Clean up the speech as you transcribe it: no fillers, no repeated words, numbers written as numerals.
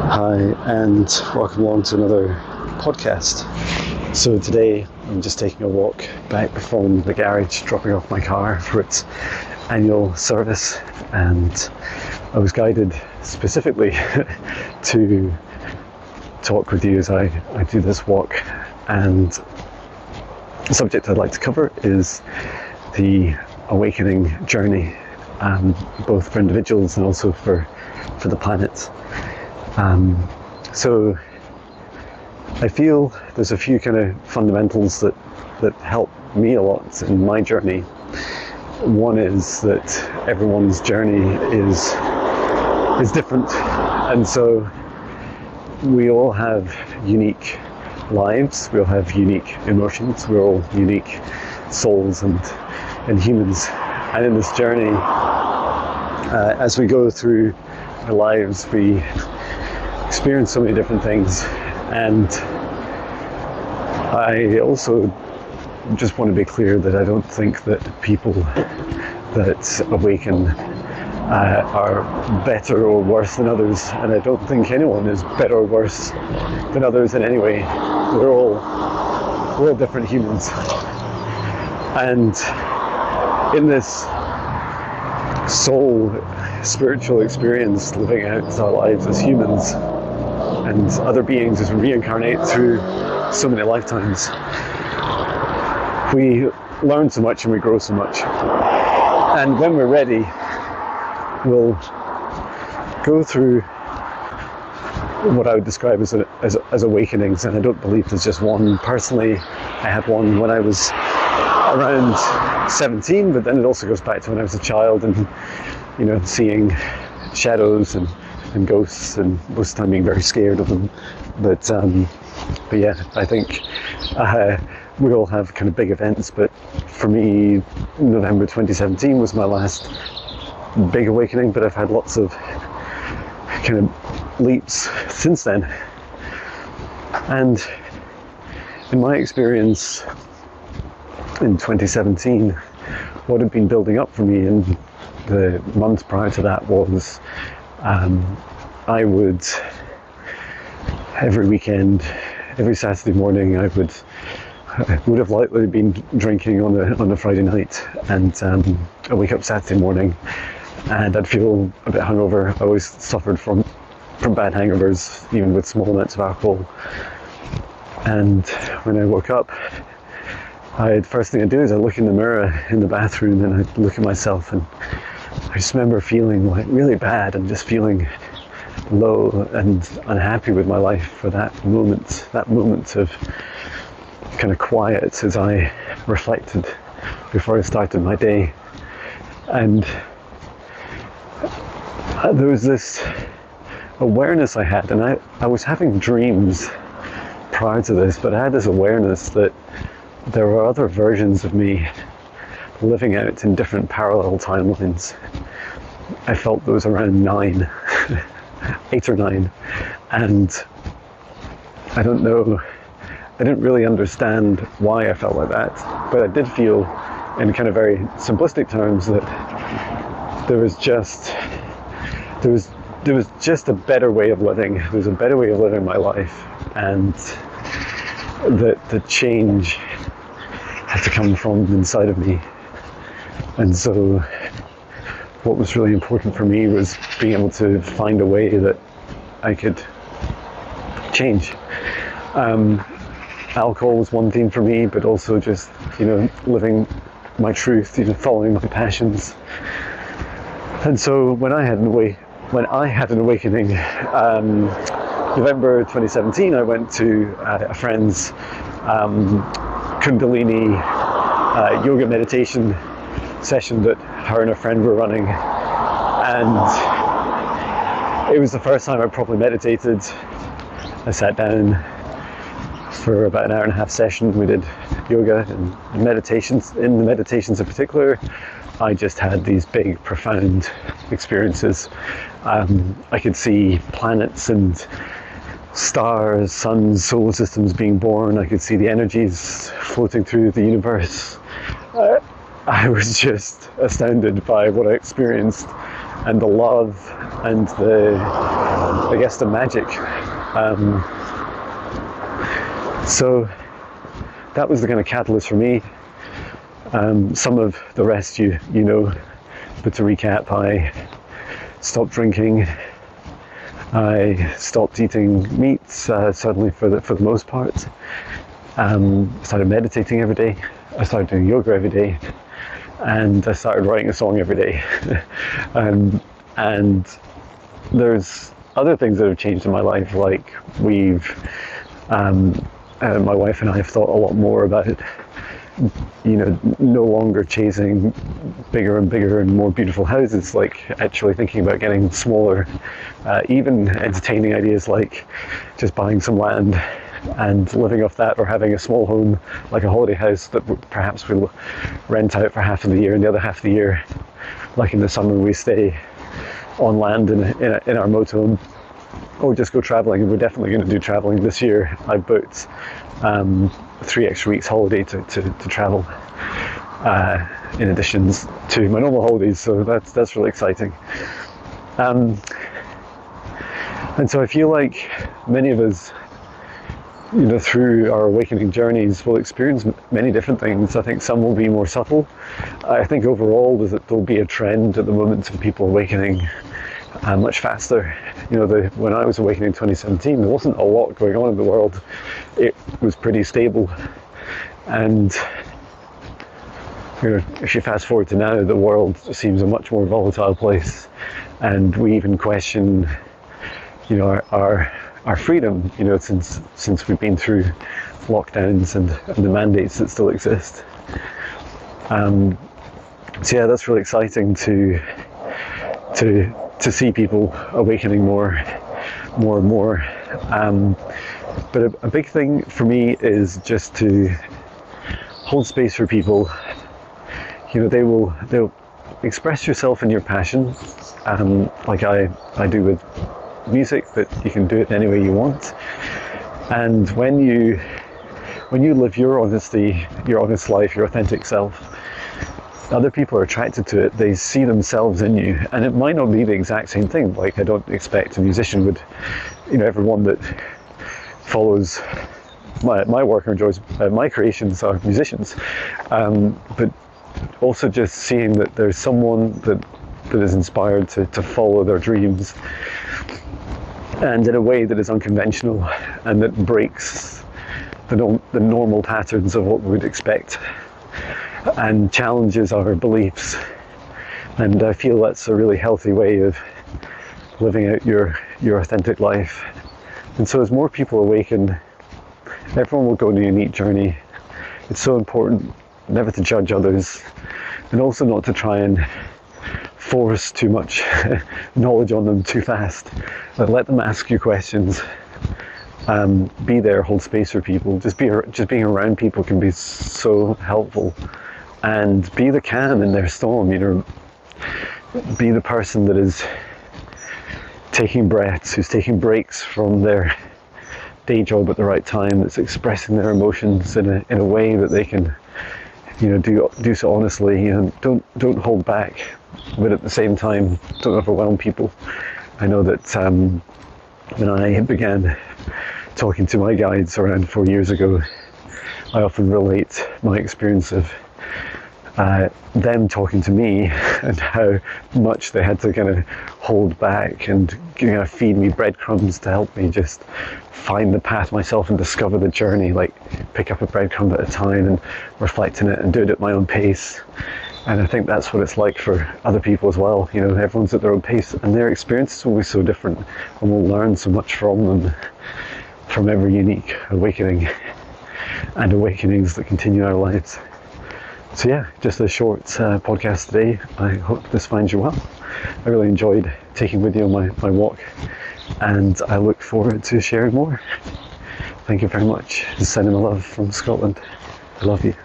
Hi, and welcome along to another podcast. So today I'm just taking a walk back from the garage, dropping off my car for its annual service, and I was guided specifically to talk with you as I do this walk. And the subject I'd like to cover is the awakening journey, both for individuals and also for the planet. So I feel there's a few kind of fundamentals that help me a lot in my journey. One is that everyone's journey is different, and so we all have unique lives, we all have unique emotions, we're all unique souls and humans. And in this journey, as we go through our lives, we experience so many different things. And I also just want to be clear that I don't think that people that awaken are better or worse than others, and I don't think anyone is better or worse than others in any way. We're all different humans, and in this soul spiritual experience, living out our lives as humans and other beings as we reincarnate through so many lifetimes, we learn so much and we grow so much. And when we're ready, we'll go through what I would describe as awakenings, and I don't believe there's just one. Personally, I had one when I was around 17, but then it also goes back to when I was a child, and seeing shadows and ghosts, and most of the time being very scared of them. But yeah, I think we all have kind of big events, but for me, November 2017 was my last big awakening, but I've had lots of kind of leaps since then. And in my experience in 2017, what had been building up for me in the months prior to that was I would, every weekend, every Saturday morning, I would have likely been drinking on a Friday night, and I'd wake up Saturday morning and I'd feel a bit hungover. I always suffered from bad hangovers, even with small amounts of alcohol. And when I woke up, first thing I'd do is I'd look in the mirror in the bathroom and I'd look at myself, and I just remember feeling like really bad and just feeling low and unhappy with my life for that moment of kind of quiet as I reflected before I started my day. And there was this awareness I had, and I was having dreams prior to this, but I had this awareness that there were other versions of me living out in different parallel timelines. I felt those around 8 or 9, and I don't know, I didn't really understand why I felt like that, but I did feel, in kind of very simplistic terms, that there was just a better way of living. There was a better way of living my life, and that the change had to come from inside of me. And so what was really important for me was being able to find a way that I could change. Alcohol was one theme for me, but also just, living my truth, following my passions. And so when I had an awakening, November 2017, I went to a friend's Kundalini yoga meditation session that her and a friend were running, and it was the first time I properly meditated. I sat down for about an hour and a half session. We did yoga and meditations. In the meditations in particular, I just had these big, profound experiences. I could see planets and stars, suns, solar systems being born. I could see the energies floating through the universe. I was just astounded by what I experienced, and the love and the I guess, the magic. So that was the kind of catalyst for me. Some of the rest you know, but to recap, I stopped drinking. I stopped eating meat, certainly for the most part. Started meditating every day. I started doing yoga every day, and I started writing a song every day. And there's other things that have changed in my life, like my wife and I have thought a lot more about it. No longer chasing bigger and bigger and more beautiful houses, like actually thinking about getting smaller, even entertaining ideas like just buying some land and living off that, or having a small home like a holiday house that perhaps we'll rent out for half of the year, and the other half of the year, like in the summer, we stay on land in our motorhome, or just go traveling. And we're definitely going to do traveling this year. I booked 3 extra weeks holiday to travel, in addition to my normal holidays, so that's really exciting. And so I feel like many of us, through our awakening journeys, will experience many different things. I think some will be more subtle. I think overall there'll be a trend at the moment of people awakening much faster. When I was awakening in 2017, there wasn't a lot going on in the world. It was pretty stable. And if you fast forward to now, the world seems a much more volatile place, and we even question, our freedom, since we've been through lockdowns and the mandates that still exist. So yeah, that's really exciting to see people awakening more and more. But a big thing for me is just to hold space for people. They'll express yourself in your passion, like I do with music, but you can do it any way you want. And when you live your honesty, your honest life, your authentic self, other people are attracted to it. They see themselves in you, and it might not be the exact same thing. Like, I don't expect a musician would, everyone that follows my work or enjoys my creations are musicians, but also just seeing that there's someone that is inspired to follow their dreams, and in a way that is unconventional and that breaks the normal patterns of what we would expect, and challenges our beliefs. And I feel that's a really healthy way of living out your authentic life. And so as more people awaken, everyone will go on a unique journey. It's so important never to judge others, and also not to try and force too much knowledge on them too fast. But let them ask you questions. Be there, hold space for people. Just being around people can be so helpful. And be the calm in their storm. Be the person that is taking breaths, who's taking breaks from their day job at the right time, that's expressing their emotions in a way that they can, do so honestly. Don't hold back, but at the same time, don't overwhelm people. I know that when I began talking to my guides around 4 years ago, I often relate my experience of them talking to me and how much they had to kind of hold back and feed me breadcrumbs to help me just find the path myself and discover the journey, like pick up a breadcrumb at a time and reflect on it and do it at my own pace. And I think that's what it's like for other people as well. Everyone's at their own pace, and their experiences will be so different, and we'll learn so much from them, from every unique awakening and awakenings that continue our lives. So yeah, just a short podcast today. I hope this finds you well. I really enjoyed taking with you on my walk, and I look forward to sharing more. Thank you very much. Sending my love from Scotland. I love you.